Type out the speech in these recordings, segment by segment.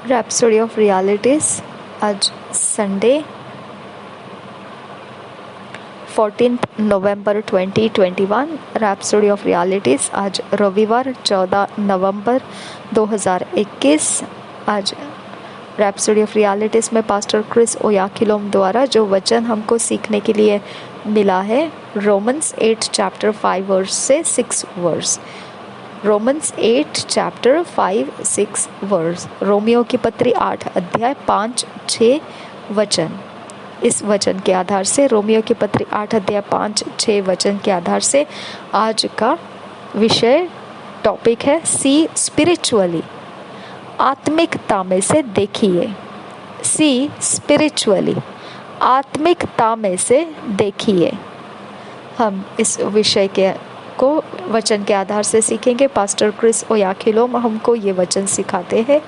Rhapsody of realities आज Sunday 14 November 2021। Rhapsody of realities आज रविवार 14 नवंबर 2021। आज रैप्सोडी ऑफ रियलिटीज़ में पास्टर क्रिस ओयाखिलोम द्वारा जो वचन हमको सीखने के लिए मिला है, रोमन्स 8 चैप्टर 5 वर्स से 6 वर्स। रोमन्स 8 चैप्टर 5 6 वर्स। रोमियो की पत्री 8 अध्याय 5-6 वचन। इस वचन के आधार से, रोमियो की पत्री 8 अध्याय 5-6 वचन के आधार से आज का विषय टॉपिक है सी स्पिरिचुअली, आत्मिकता में से देखिए। सी स्पिरिचुअली, आत्मिकता में से देखिए। हम इस विषय के को वचन के आधार से सीखेंगे। पास्टर क्रिस ओयाखिलोम हमको ये वचन सिखाते हैं,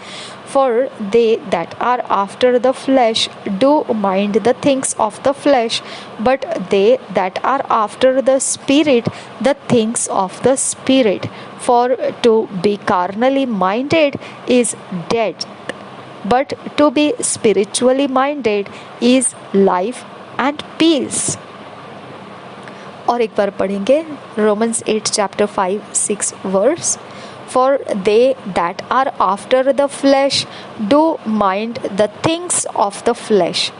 for they that are after the flesh do mind the things of the flesh, but they that are after the spirit the things of the spirit, for to be carnally minded is dead, but to be spiritually minded is life and peace. और एक बार पढ़ेंगे Romans 8 chapter 5-6 verse. For they that are after the flesh do mind the things of the flesh,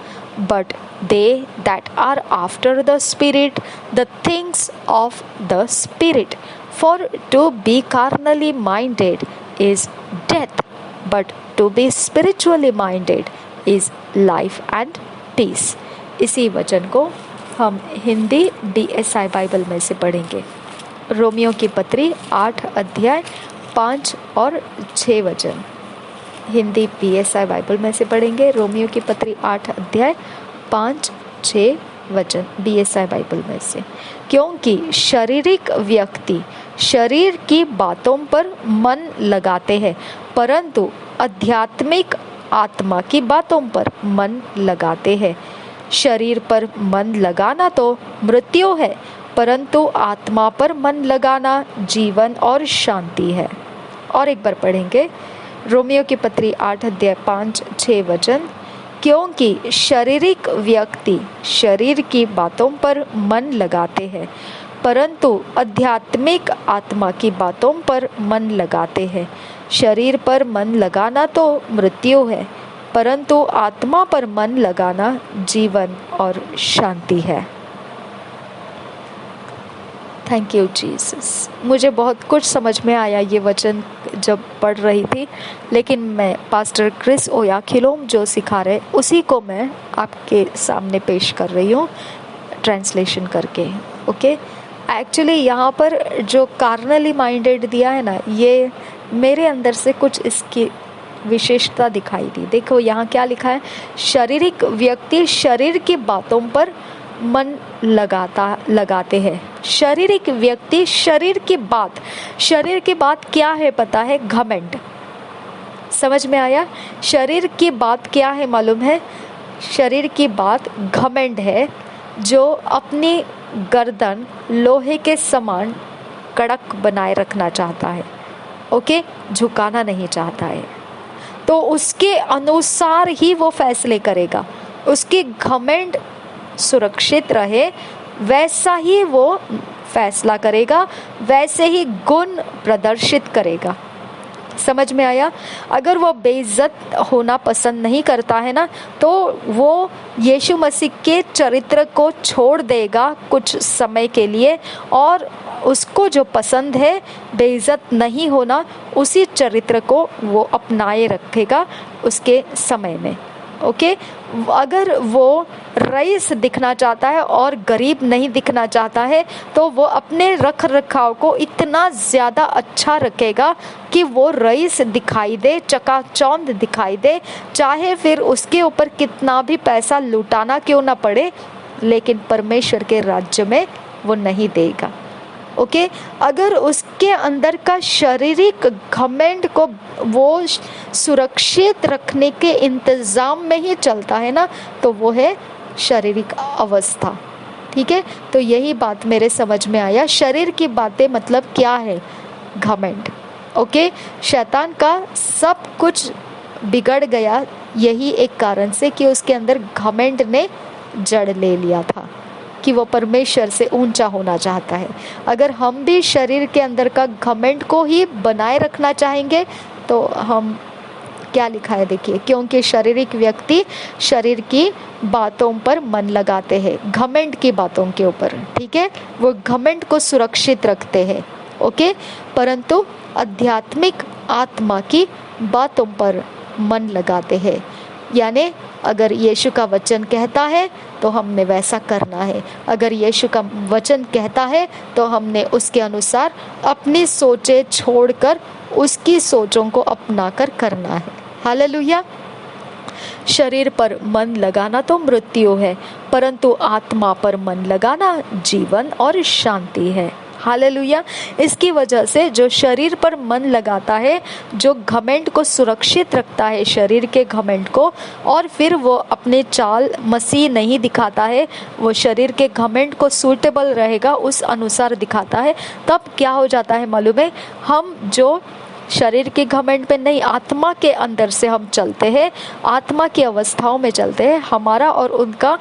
but they that are after the spirit the things of the spirit, for to be carnally minded is death, but to be spiritually minded is life and peace. इसी वचन को हम Hindi DSI Bible में से पढ़ेंगे। Romeo की पत्री 8 अध्याय 5 और 6 वचन। हिंदी PSI बाइबल में से पढ़ेंगे। रोमियो की पत्री 8 अध्याय 5-6 वचन DSI बाइबल में से। क्योंकि शारीरिक व्यक्ति शरीर की बातों पर मन लगाते हैं, परंतु आध्यात्मिक आत्मा की बातों पर मन लगाते हैं। शरीर पर मन लगाना तो मृत्यु है, परंतु आत्मा पर मन लगाना जीवन और शांति है। और एक बार पढ़ेंगे रोमियो की पत्री 8 अध्याय 5-6 वचन। क्योंकि शारीरिक व्यक्ति शरीर की बातों पर मन लगाते हैं, परंतु आध्यात्मिक आत्मा की बातों पर मन लगाते हैं। शरीर पर मन लगाना तो मृत्यु है, परंतु आत्मा पर मन लगाना जीवन और शांति है। Thank you Jesus. मुझे बहुत कुछ समझ में आया ये वचन जब पढ़ रही थी, लेकिन मैं पास्टर क्रिस ओयाखिलोम जो सिखा रहे उसी को मैं आपके सामने पेश कर रही हूँ ट्रांसलेशन करके। ओके, एक्चुअली यहाँ पर जो कार्नली माइंडेड दिया है ना, ये मेरे अंदर से कुछ इसकी विशेषता दिखाई दी। देखो यहाँ क्या लिखा है, शारीरिक व्यक्ति शरीर की बातों पर मन लगाते हैं। शारीरिक व्यक्ति शरीर की बात क्या है पता है? घमंड। समझ में आया? शरीर की बात क्या है मालूम है? शरीर की बात घमंड है, जो अपनी गर्दन लोहे के समान कड़क बनाए रखना चाहता है। ओके, झुकाना नहीं चाहता है, तो उसके अनुसार ही वो फैसले करेगा। उसकी घमंड सुरक्षित रहे वैसा ही वो फैसला करेगा, वैसे ही गुण प्रदर्शित करेगा। समझ में आया? अगर वो बेइज्जत होना पसंद नहीं करता है ना, तो वो यीशु मसीह के चरित्र को छोड़ देगा कुछ समय के लिए, और उसको जो पसंद है बेइज्जत नहीं होना, उसी चरित्र को वो अपनाए रखेगा उसके समय में। ओके, अगर वो रईस दिखना चाहता है और गरीब नहीं दिखना चाहता है, तो वो अपने रख रखाव को इतना ज़्यादा अच्छा रखेगा कि वो रईस दिखाई दे, चकाचौंध दिखाई दे, चाहे फिर उसके ऊपर कितना भी पैसा लुटाना क्यों ना पड़े, लेकिन परमेश्वर के राज्य में वो नहीं देगा। ओके, अगर उसके अंदर का शारीरिक घमंड को वो सुरक्षित रखने के इंतज़ाम में ही चलता है ना, तो वो है शारीरिक अवस्था। ठीक है, तो यही बात मेरे समझ में आया। शरीर की बातें मतलब क्या है? घमंड। ओके, शैतान का सब कुछ बिगड़ गया यही एक कारण से कि उसके अंदर घमंड ने जड़ ले लिया था कि वो परमेश्वर से ऊंचा होना चाहता है। अगर हम भी शरीर के अंदर का घमंड को ही बनाए रखना चाहेंगे तो हम, क्या लिखा है देखिए, क्योंकि शारीरिक व्यक्ति शरीर की बातों पर मन लगाते हैं, घमंड की बातों के ऊपर, ठीक है, वो घमंड को सुरक्षित रखते हैं, ओके, परंतु आध्यात्मिक आत्मा की बातों पर मन लगाते हैं। यानी अगर यीशु का वचन कहता है तो हमने वैसा करना है, अगर यीशु का वचन कहता है तो हमने उसके अनुसार अपनी सोचें छोड़कर उसकी सोचों को अपनाकर करना है। हालेलुया। शरीर पर मन लगाना तो मृत्यु है, परंतु आत्मा पर मन लगाना जीवन और शांति है। हालेलुया। इसकी वजह से जो शरीर पर मन लगाता है, जो घमंड को सुरक्षित रखता है, शरीर के घमंड को, और फिर वो अपने चाल मसीह नहीं दिखाता है, वो शरीर के घमंड को सूटेबल रहेगा उस अनुसार दिखाता है, तब क्या हो जाता है मालूम है, हम जो शरीर के घमंड पे नहीं, आत्मा के अंदर से हम चलते हैं, आत्मा की अवस्थाओं में चलते हैं, हमारा और उनका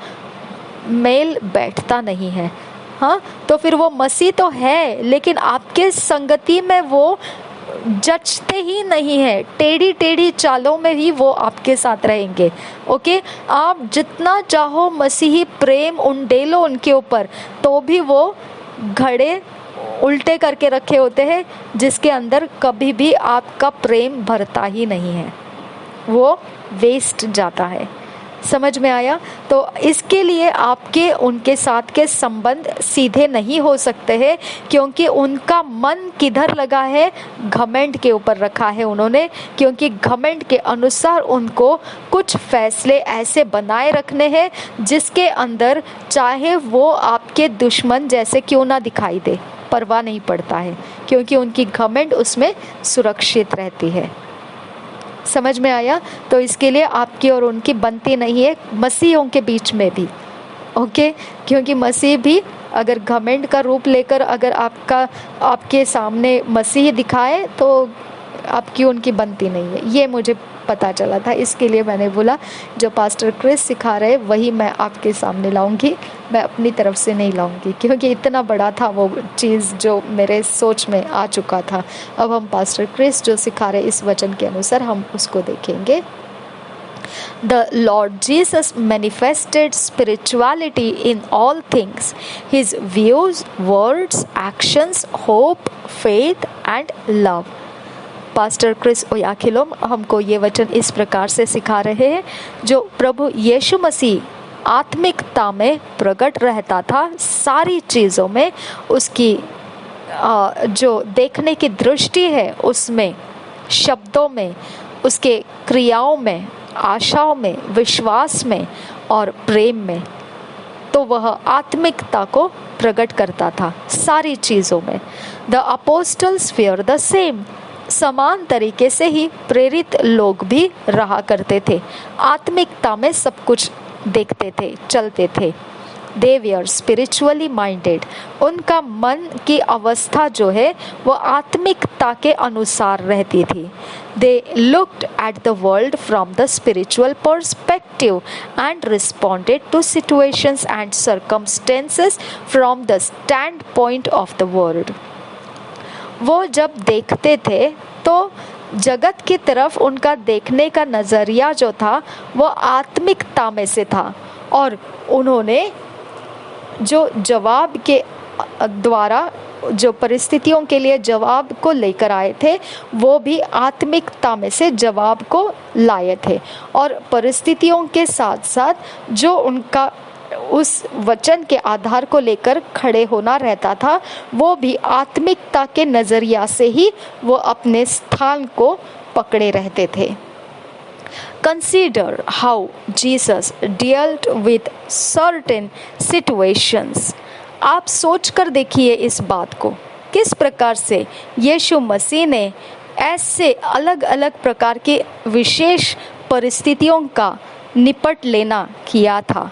मेल बैठता नहीं है। हाँ, तो फिर वो मसीह तो है लेकिन आपके संगति में वो जचते ही नहीं है, टेढ़ी टेढ़ी चालों में ही वो आपके साथ रहेंगे। ओके, आप जितना चाहो मसीही प्रेम उंडेलो उनके ऊपर, तो भी वो घड़े उल्टे करके रखे होते हैं जिसके अंदर कभी भी आपका प्रेम भरता ही नहीं है, वो वेस्ट जाता है। समझ में आया? तो इसके लिए आपके उनके साथ के संबंध सीधे नहीं हो सकते हैं, क्योंकि उनका मन किधर लगा है, घमंड के ऊपर रखा है उन्होंने, क्योंकि घमंड के अनुसार उनको कुछ फैसले ऐसे बनाए रखने हैं जिसके अंदर चाहे वो आपके दुश्मन जैसे क्यों ना दिखाई दे, परवाह नहीं पड़ता है, क्योंकि उनकी घमंड उसमें सुरक्षित रहती है। समझ में आया? तो इसके लिए आपकी और उनकी बनती नहीं है, मसीहों के बीच में भी, ओके, क्योंकि मसीह भी अगर घमंड का रूप लेकर अगर आपके सामने मसीह दिखाए तो आपकी उनकी बनती नहीं है। ये मुझे पता चला था, इसके लिए मैंने बोला जो पास्टर क्रिस सिखा रहे वही मैं आपके सामने लाऊंगी, मैं अपनी तरफ से नहीं लाऊंगी, क्योंकि इतना बड़ा था वो चीज़ जो मेरे सोच में आ चुका था। अब हम पास्टर क्रिस जो सिखा रहे इस वचन के अनुसार हम उसको देखेंगे। The Lord Jesus manifested spirituality in all things, his views, words, actions, hope, faith and love. Pastor Chris Oyakhilome हमको ये वचन इस प्रकार से सिखा रहे हैं, जो प्रभु यीशु मसीह आत्मिकता में प्रकट रहता था सारी चीज़ों में, उसकी जो देखने की दृष्टि है उसमें, शब्दों में, उसके क्रियाओं में, आशाओं में, विश्वास में और प्रेम में, तो वह आत्मिकता को प्रकट करता था सारी चीज़ों में। The apostles were the same, समान तरीके से ही प्रेरित लोग भी रहा करते थे, आत्मिकता में सब कुछ देखते थे, चलते थे। They were spiritually minded, उनका मन की अवस्था जो है वो आत्मिकता के अनुसार रहती थी। They looked at the world from the spiritual perspective and responded to situations and circumstances from the standpoint of the world. वो जब देखते थे तो जगत की तरफ उनका देखने का नज़रिया जो था वो आत्मिकता में से था, और उन्होंने जो जवाब के द्वारा जो परिस्थितियों के लिए जवाब को लेकर आए थे वो भी आत्मिकता में से जवाब को लाए थे, और परिस्थितियों के साथ साथ जो उनका उस वचन के आधार को लेकर खड़े होना रहता था वो भी आत्मिकता के नज़रिया से ही वो अपने स्थान को पकड़े रहते थे। Consider how Jesus dealt with certain situations. आप सोच कर देखिए इस बात को, किस प्रकार से यीशु मसीह ने ऐसे अलग अलग प्रकार के विशेष परिस्थितियों का निपट लेना किया था।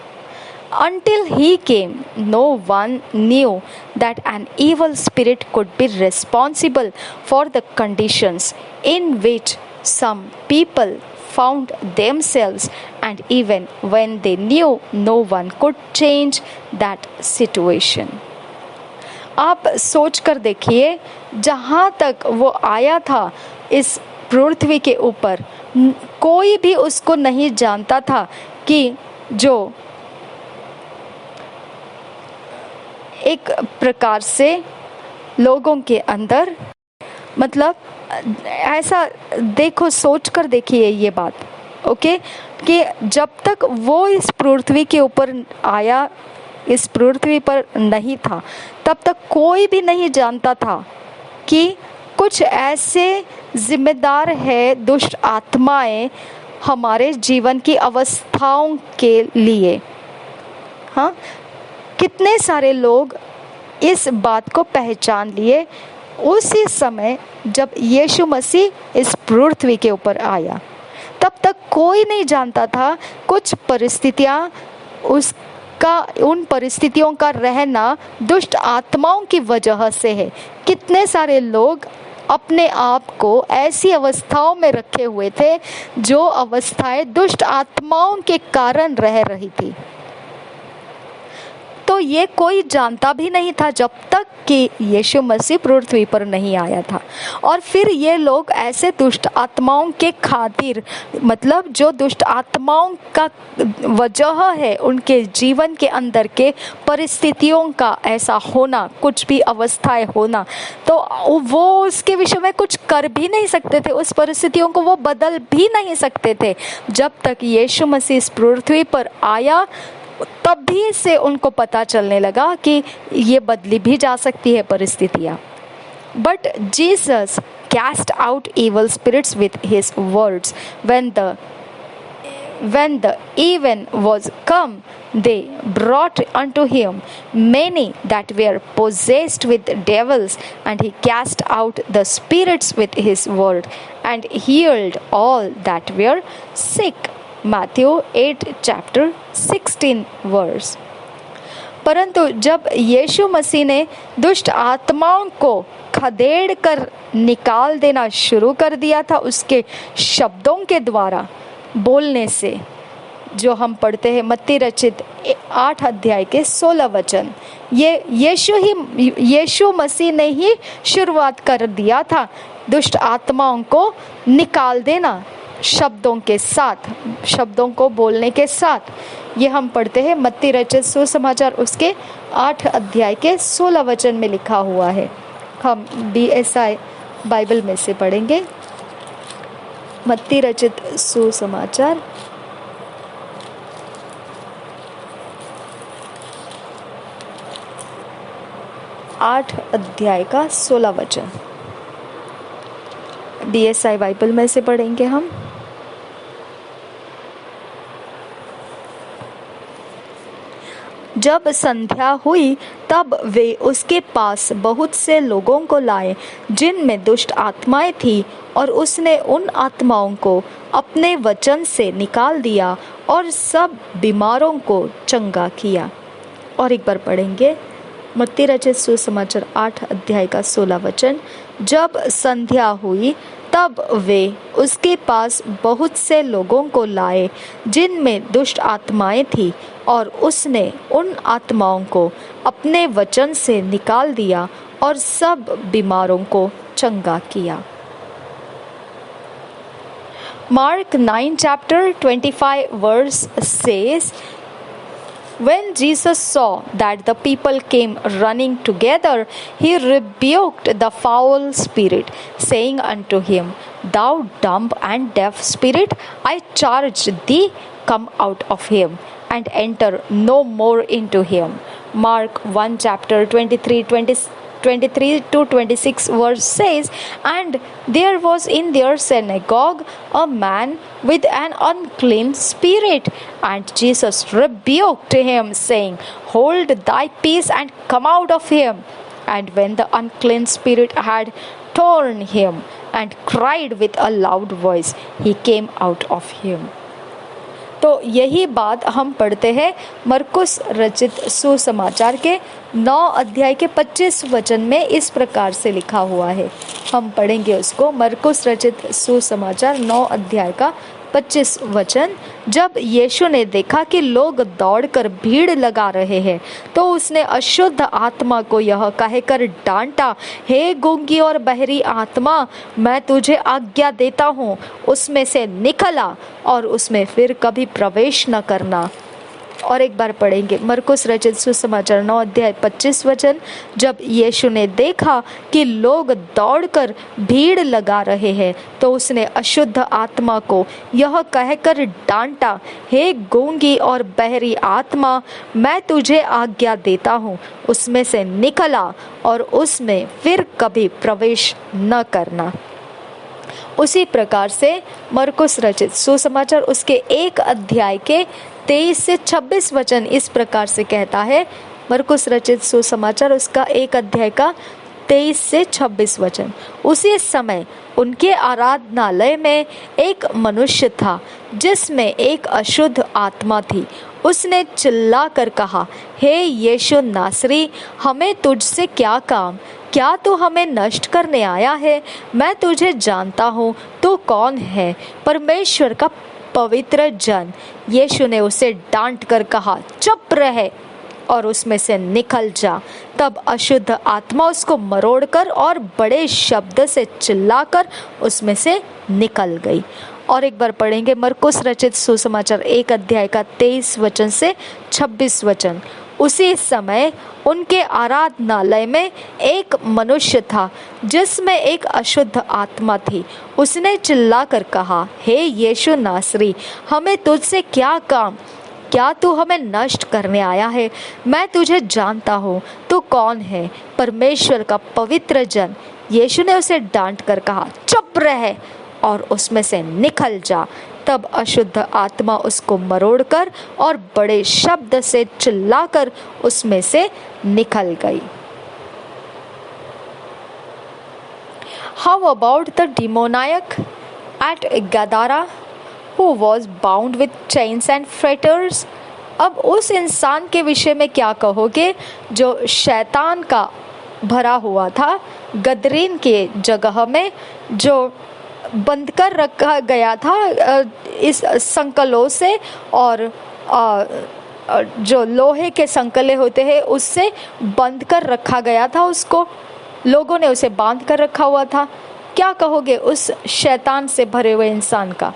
Until he came, no one knew that an evil spirit could be responsible for the conditions in which some people found themselves, and even when they knew no one could change that situation. आप सोच कर देखिए, जहाँ तक वो आया था इस पृथ्वी के ऊपर, कोई भी उसको नहीं जानता था कि जो एक प्रकार से लोगों के अंदर, मतलब ऐसा देखो, सोच कर देखिए ये बात, ओके, कि जब तक वो इस पृथ्वी के ऊपर आया, इस पृथ्वी पर नहीं था, तब तक कोई भी नहीं जानता था कि कुछ ऐसे जिम्मेदार है दुष्ट आत्माएं हमारे जीवन की अवस्थाओं के लिए। हाँ, कितने सारे लोग इस बात को पहचान लिए उसी समय जब यीशु मसीह इस पृथ्वी के ऊपर आया। तब तक कोई नहीं जानता था कुछ परिस्थितियां, उन परिस्थितियों का रहना दुष्ट आत्माओं की वजह से है। कितने सारे लोग अपने आप को ऐसी अवस्थाओं में रखे हुए थे जो अवस्थाएं दुष्ट आत्माओं के कारण रह रही थी। तो ये कोई जानता भी नहीं था जब तक कि यीशु मसीह पृथ्वी पर नहीं आया था। और फिर ये लोग ऐसे दुष्ट आत्माओं के खातिर, मतलब जो दुष्ट आत्माओं का वजह है उनके जीवन के अंदर के परिस्थितियों का ऐसा होना, कुछ भी अवस्थाएं होना, तो वो उसके विषय में कुछ कर भी नहीं सकते थे, उस परिस्थितियों को वो बदल भी नहीं सकते थे। जब तक यीशु मसीह इस पृथ्वी पर आया तभी से उनको पता चलने लगा कि ये बदली भी जा सकती है परिस्थितियाँ। But Jesus cast out evil spirits with his words. When the even was come, they brought unto him many that were possessed with devils, and he cast out the spirits with his word, and healed all that were sick. Matthew 8 chapter 16 verse. परंतु जब यीशु मसीह ने दुष्ट आत्माओं को खदेड़ कर निकाल देना शुरू कर दिया था उसके शब्दों के द्वारा बोलने से, जो हम पढ़ते हैं मत्ती रचित 8 अध्याय के 16 वचन, ये यीशु मसीह ने ही शुरुआत कर दिया था दुष्ट आत्माओं को निकाल देना शब्दों के साथ, शब्दों को बोलने के साथ। ये हम पढ़ते हैं मत्ती रचित सुसमाचार उसके 8 अध्याय के 16 वचन में लिखा हुआ है। हम BSI बाइबल में से पढ़ेंगे। मत्ती रचित सुसमाचार 8 अध्याय का 16 वचन BSI बाइबल में से पढ़ेंगे हम। जब संध्या हुई तब वे उसके पास बहुत से लोगों को लाए जिनमें दुष्ट आत्माएं थी, और उसने उन आत्माओं को अपने वचन से निकाल दिया और सब बीमारों को चंगा किया। और एक बार पढ़ेंगे मत्ती रचित सुसमाचार 8 अध्याय का 16 वचन। जब संध्या हुई तब वे उसके पास बहुत से लोगों को लाए जिनमें दुष्ट आत्माएं थी, और उसने उन आत्माओं को अपने वचन से निकाल दिया और सब बीमारों को चंगा किया। Mark 9 chapter 25 verse says, when Jesus saw that the people came running together, he rebuked the foul spirit, saying unto him, Thou dumb and deaf spirit, I charge thee, come out of him, and enter no more into him. Mark 1 chapter 23 to 26 verse says, and there was in their synagogue a man with an unclean spirit, and Jesus rebuked him, saying, Hold thy peace and come out of him. And when the unclean spirit had torn him and cried with a loud voice, he came out of him. तो यही बात हम पढ़ते हैं मरकुस रचित सुसमाचार के 9 अध्याय के 25 वचन में इस प्रकार से लिखा हुआ है। हम पढ़ेंगे उसको। मरकुस रचित सुसमाचार 9 अध्याय का 25 वचन। जब यीशु ने देखा कि लोग दौड़कर भीड़ लगा रहे हैं, तो उसने अशुद्ध आत्मा को यह कहकर डांटा, हे गूंगी और बहरी आत्मा, मैं तुझे आज्ञा देता हूँ, उसमें से निकल आ और उसमें फिर कभी प्रवेश न करना। और एक बार पढ़ेंगे मरकुस रचित सुसमाचार 9 अध्याय 25 वचन। जब यीशु ने देखा कि लोग दौड़कर भीड़ लगा रहे हैं, तो उसने अशुद्ध आत्मा को यह कहकर डांटा, हे गूंगी और बहरी आत्मा, मैं तुझे आज्ञा देता हूँ, उसमें से निकल आ और उसमें फिर कभी प्रवेश न करना। उसी प्रकार से मरकुस रचित सुसमाचार उसके 1 अध्याय के 23 से 26 वचन इस प्रकार से कहता है। मरकुस रचित सुसमाचार उसका 1 अध्याय का 23 से 26 वचन। उसी समय उनके आराधनालय में एक मनुष्य था जिसमें एक अशुद्ध आत्मा थी। उसने चिल्ला कर कहा, हे यीशु नासरी, हमें तुझसे क्या काम? क्या तू हमें नष्ट करने आया है? मैं तुझे जानता हूँ, तू कौन है, परमेश्वर का पवित्र जन। यीशु ने उसे डांट कर कहा, चुप रहे और उसमें से निकल जा। तब अशुद्ध आत्मा उसको मरोड़कर और बड़े शब्द से चिल्लाकर उसमें से निकल गई। और एक बार पढ़ेंगे मरकुस रचित सुसमाचार 1 अध्याय का 23 वचन से 26 वचन। उसी समय उनके आराधनालय में एक मनुष्य था जिसमें एक अशुद्ध आत्मा थी। उसने चिल्लाकर कहा, हे यीशु नासरी, हमें तुझसे क्या काम? क्या तू हमें नष्ट करने आया है? मैं तुझे जानता हूँ, तू कौन है, परमेश्वर का पवित्र जन। यीशु ने उसे डांट कर कहा, चुप रहे और उसमें से निकल जा। तब अशुद्ध आत्मा उसको मरोड़कर और बड़े शब्द से चिल्लाकर उसमें से निकल गई। How about the demoniac at Gadara who was bound with chains and fetters? अब उस इंसान के विषय में क्या कहोगे जो शैतान का भरा हुआ था, गदरीन के जगह में, जो बंद कर रखा गया था इस संकलों से, और जो लोहे के संकले होते हैं उससे बंद कर रखा गया था। उसको लोगों ने उसे बांध कर रखा हुआ था। क्या कहोगे उस शैतान से भरे हुए इंसान का?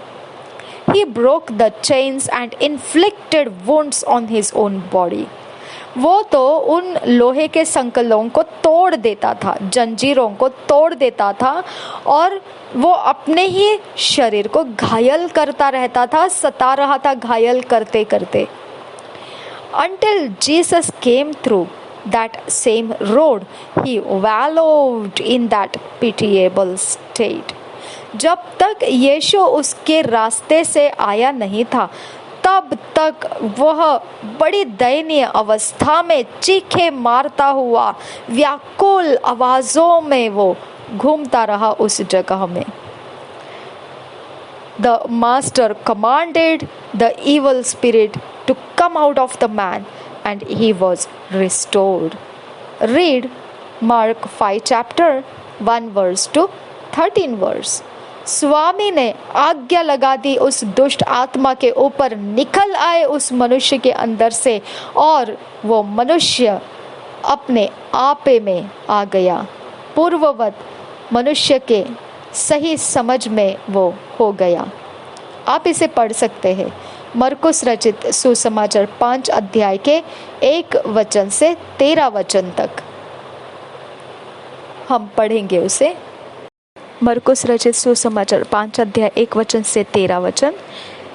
He broke the chains and inflicted wounds on his own body. वो तो उन लोहे के संकलों को तोड़ देता था, जंजीरों को तोड़ देता था, और वो अपने ही शरीर को घायल करता रहता था, सता रहा था घायल करते करते। Until Jesus came through that same road, he wallowed in that pitiable state. जब तक यीशु उसके रास्ते से आया नहीं था, तब तक वह बड़ी दयनीय अवस्था में चीखे मारता हुआ व्याकुल आवाजों में वो घूमता रहा उस जगह में। The master commanded the evil spirit to come out of the man and he was restored. Read Mark 5 chapter 1 verse to 13 verse. स्वामी ने आज्ञा लगा दी उस दुष्ट आत्मा के ऊपर, निकल आए उस मनुष्य के अंदर से, और वो मनुष्य अपने आपे में आ गया। पूर्ववत मनुष्य के सही समझ में वो हो गया। आप इसे पढ़ सकते हैं मरकुस रचित सुसमाचार 5 अध्याय के 1 वचन से 13 वचन तक। हम पढ़ेंगे उसे। मरकुस रचित सुसमाचार 5 अध्याय 1 वचन से 13 वचन।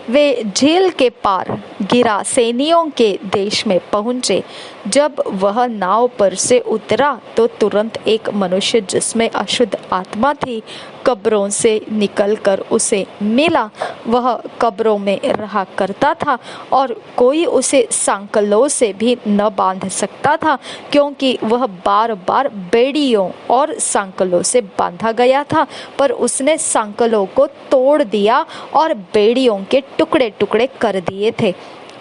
वे झील के पार गिरासेनियों के देश में पहुंचे। जब वह नाव पर से उतरा तो तुरंत एक मनुष्य जिसमें अशुद्ध आत्मा थी कब्रों से निकलकर उसे मिला। वह कब्रों में रहा करता था और कोई उसे सांकलों से भी न बांध सकता था, क्योंकि वह बार बार बेड़ियों और सांकलों से बांधा गया था। पर उसने सांकलों को तोड़ दिया और बेड़ियों के टुकड़े टुकड़े कर दिए थे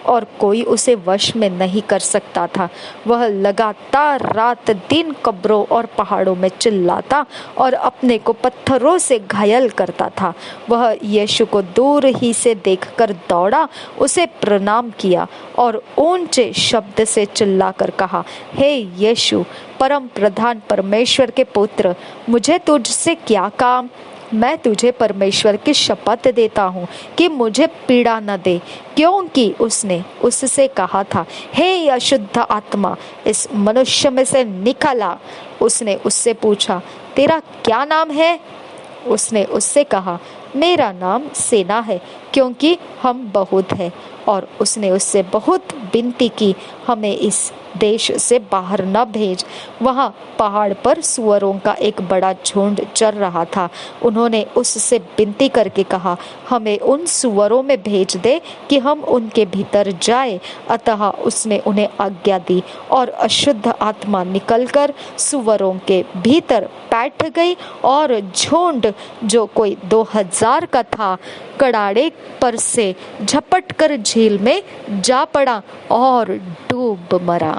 और कोई उसे वश में नहीं कर सकता था। वह लगातार रात दिन कब्रों और पहाड़ों में चिल्लाता और अपने को पत्थरों से घायल करता था। वह यीशु को दूर ही से देखकर दौड़ा, उसे प्रणाम किया और ऊंचे शब्द से चिल्लाकर कहा, हे यीशु, परम प्रधान परमेश्वर के पुत्र, मुझे तुझसे क्या काम? मैं तुझे परमेश्वर की शपथ देता हूँ कि मुझे पीड़ा न दे, क्योंकि उसने उससे कहा था, हे अशुद्ध आत्मा, इस मनुष्य में से निकल आ। उसने उससे पूछा, तेरा क्या नाम है? उसने उससे कहा, मेरा नाम सेना है, क्योंकि हम बहुत हैं। और उसने उससे बहुत विनती की, हमें इस देश से बाहर न भेज। वहाँ पहाड़ पर सुअरों का एक बड़ा झुंड चर रहा था। उन्होंने उससे विनती करके कहा, हमें उन सुअरों में भेज दे कि हम उनके भीतर जाए। अतः उसने उन्हें आज्ञा दी और अशुद्ध आत्मा निकलकर सुअरों के भीतर बैठ गई और झुंड, जो कोई 2000 का था, कड़ाड़े पर से झपट कर झील में जा पड़ा और डूब मरा।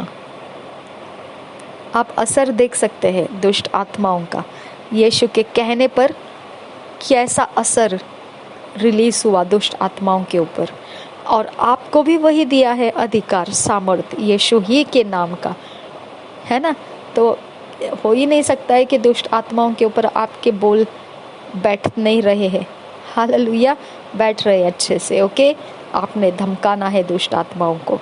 आप असर देख सकते हैं दुष्ट आत्माओं का। यीशु के कहने पर कैसा असर रिलीज हुआ दुष्ट आत्माओं के ऊपर। और आपको भी वही दिया है अधिकार, सामर्थ्य यीशु ही के नाम का, है ना। तो हो ही नहीं सकता है कि दुष्ट आत्माओं के ऊपर आपके बोल बैठ नहीं रहे हैं। हालेलुया, बैठ रहे अच्छे से। ओके, आपने धमकाना है दुष्ट आत्माओं को।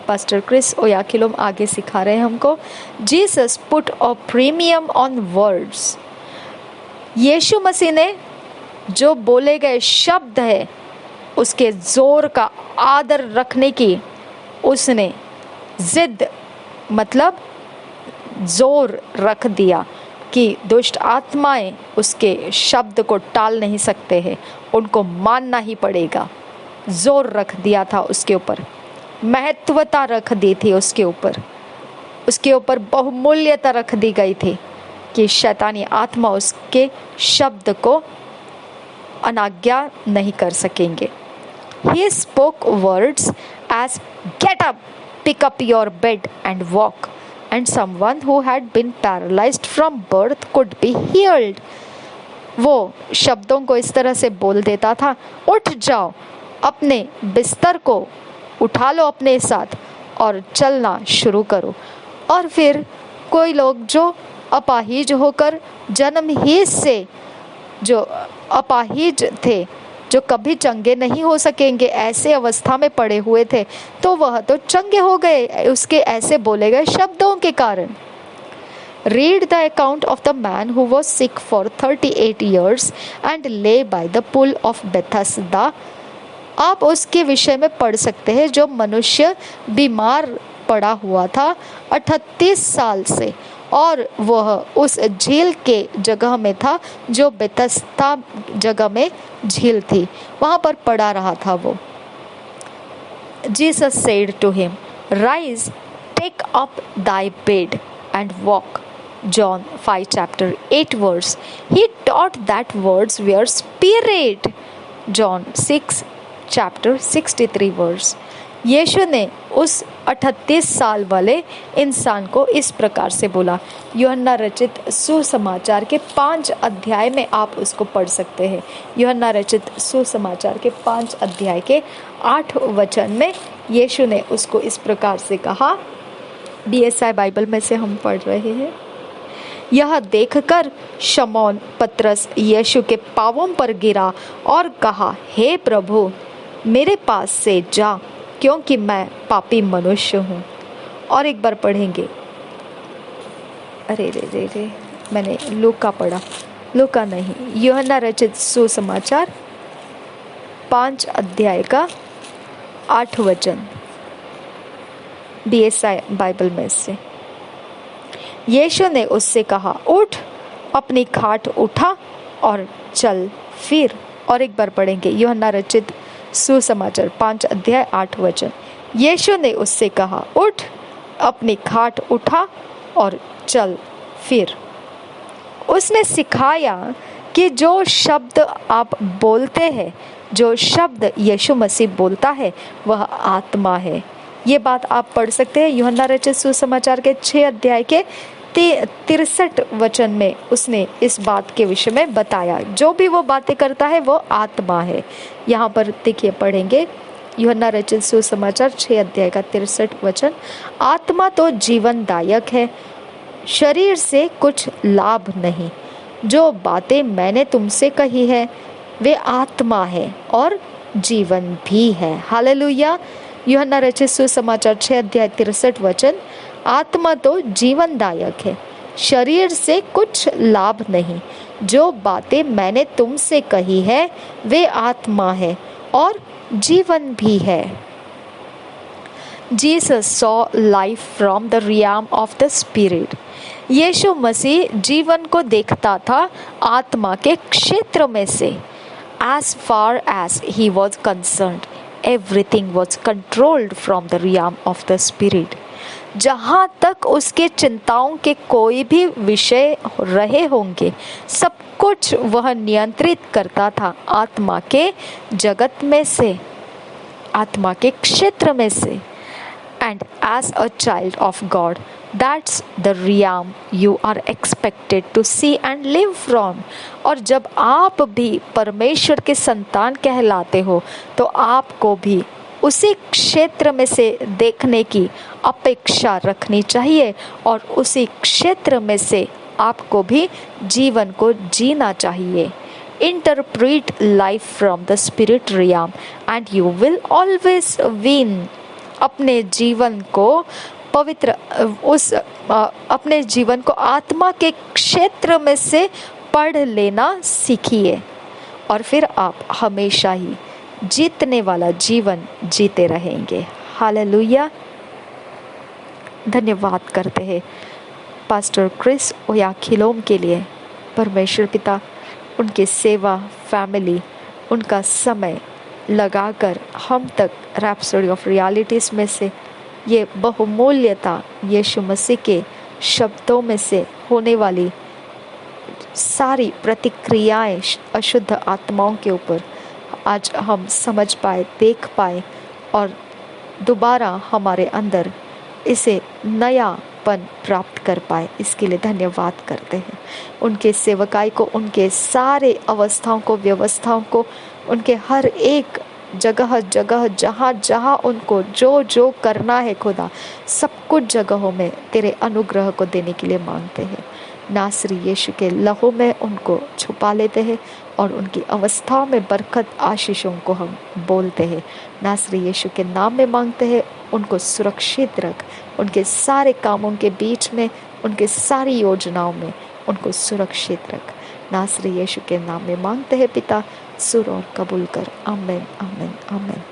पास्टर क्रिस ओयाखिलोम आगे सिखा रहे हैं हमको, Jesus put a premium on words. यीशु मसीह ने जो बोले गए शब्द है उसके जोर का आदर रखने की उसने जिद, मतलब जोर रख दिया कि दुष्ट आत्माएं उसके शब्द को टाल नहीं सकते हैं, उनको मानना ही पड़ेगा। जोर रख दिया था उसके ऊपर, महत्वता रख दी थी उसके ऊपर बहुमूल्यता रख दी गई थी कि शैतानी आत्मा उसके शब्द को अनाज्ञा नहीं कर सकेंगे। He spoke words as get up, pick up your bed and walk, and someone who had been paralyzed from birth could be healed. वो शब्दों को इस तरह से बोल देता था, उठ जाओ, अपने बिस्तर को उठा लो अपने साथ और चलना शुरू करो। और फिर कोई लोग जो अपाहिज होकर जन्म ही से जो अपाहिज थे, जो कभी चंगे नहीं हो सकेंगे, ऐसे अवस्था में पड़े हुए थे, तो वह तो चंगे हो गए उसके ऐसे बोले गए शब्दों के कारण। Read the account of the man who was sick for 38 years and lay by the pool of Bethesda. आप उसके विषय में पढ़ सकते हैं जो मनुष्य बीमार पड़ा हुआ था 38 साल से, और वह उस झील के जगह में था जो बेथस्दा जगह में झील थी, वहां पर पड़ा रहा था वो। Jesus said to him, Rise, take up thy bed and walk. John 5 chapter 8 verse. He taught that words were spirit. John 6 chapter 63 verse. यीशु ने उस 38 साल वाले इंसान को इस प्रकार से बोला। यूहन्ना रचित सुसमाचार के 5 अध्याय में आप उसको पढ़ सकते हैं। यूहन्ना रचित सुसमाचार के 5 अध्याय के 8 वचन में यीशु ने उसको इस प्रकार से कहा। DSI बाइबल में से हम पढ़ रहे हैं। यह देखकर शमौन पतरस यीशु के पांवों पर गिरा और कहा, हे प्रभु, मेरे पास से जा, क्योंकि मैं पापी मनुष्य हूँ। और एक बार पढ़ेंगे। अरे रे रे रे, मैंने लूका पढ़ा, लूका नहीं, यूहन्ना रचित सुसमाचार 5 अध्याय का 8 वचन DSI बाइबल में से। यीशु ने उससे कहा, उठ अपनी खाट उठा और चल फिर। और एक बार पढ़ेंगे यूहन्ना रचित सुसमाचार 5 अध्याय 8 वचन। यीशु ने उससे कहा, उठ, अपनी खाट उठा और चल फिर। उसने सिखाया कि जो शब्द आप बोलते हैं, जो शब्द यीशु मसीह बोलता है, वह आत्मा है। ये बात आप पढ़ सकते हैं यूहन्ना रचित सुसमाचार के 6 अध्याय के 63 वचन में। उसने इस बात के विषय में बताया, जो भी वो बातें करता है वो आत्मा है। यहाँ पर देखिए पढ़ेंगे यूहन्ना रचित सुसमाचार 6 अध्याय का 63 वचन। आत्मा तो जीवनदायक है, शरीर से कुछ लाभ नहीं। जो बातें मैंने तुमसे कही है वे आत्मा है और जीवन भी है। हालेलुया। यूहन्ना रचित सुसमाचार 6 अध्याय 63 वचन। आत्मा तो जीवनदायक है, शरीर से कुछ लाभ नहीं। जो बातें मैंने तुमसे कही है वे आत्मा है और जीवन भी है। Jesus saw life from the realm of the spirit. यीशु मसीह जीवन को देखता था आत्मा के क्षेत्र में से। As far as he was concerned, everything was controlled from the realm of the spirit. जहाँ तक उसके चिंताओं के कोई भी विषय रहे होंगे, सब कुछ वह नियंत्रित करता था आत्मा के जगत में से, आत्मा के क्षेत्र में से। And as a child of God, that's the realm you are expected to see and live from. और जब आप भी परमेश्वर के संतान कहलाते हो तो आपको भी उसी क्षेत्र में से देखने की अपेक्षा रखनी चाहिए और उसी क्षेत्र में से आपको भी जीवन को जीना चाहिए। Interpret life from the spirit realm and you will always win. अपने जीवन को अपने जीवन को आत्मा के क्षेत्र में से पढ़ लेना सीखिए और फिर आप हमेशा ही जीतने वाला जीवन जीते रहेंगे। हालेलुया। धन्यवाद करते हैं पास्टर क्रिस ओयाखिलोम के लिए। परमेश्वर पिता उनके सेवा, फैमिली, उनका समय लगाकर हम तक रैप्सोडी ऑफ रियलिटीज़ में से ये बहुमूल्यता यीशु मसीह के शब्दों में से होने वाली सारी प्रतिक्रियाएं अशुद्ध आत्माओं के ऊपर आज हम समझ पाए, देख पाए और दोबारा हमारे अंदर इसे नयापन प्राप्त कर पाए। इसके लिए धन्यवाद करते हैं। उनके सेवकाई को, उनके सारे अवस्थाओं को, व्यवस्थाओं को, उनके हर एक जगह जगह जहाँ जहाँ उनको जो जो करना है खुदा, सब कुछ जगहों में तेरे अनुग्रह को देने के लिए मांगते हैं। नासरी यीशु के लहू में उनको छुपा लेते हैं और उनकी अवस्थाओं में बरकत, आशीषों को हम बोलते हैं। नासरी यीशु के नाम में मांगते हैं, उनको सुरक्षित रख, उनके सारे कामों के बीच में, उनके सारी योजनाओं में उनको सुरक्षित रख। नासरी यीशु के नाम में मांगते हैं पिता, सुर और कबूल कर। आमीन, आमीन, आमीन।